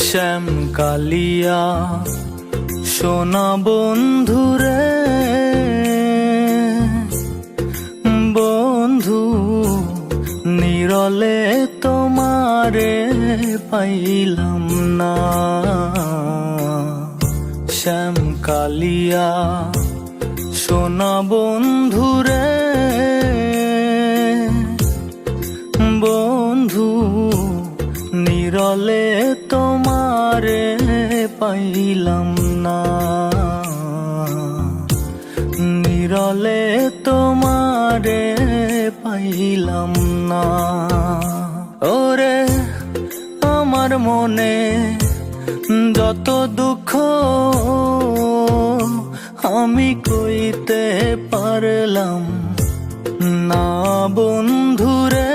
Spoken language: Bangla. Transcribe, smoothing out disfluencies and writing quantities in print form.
শ্যাম কালিয়া সোনা বন্ধুরে, বন্ধু নিরলে তোমারে পাইলাম না। শ্যাম কালিয়া সোনা বন্ধুরে, বন্ধু নিরলে তোমারে পাইলাম না, নিরলে তোমারে পাইলাম না। ওরে আমার মনে যত দুঃখ আমি কইতে পারলাম না বন্ধুরে,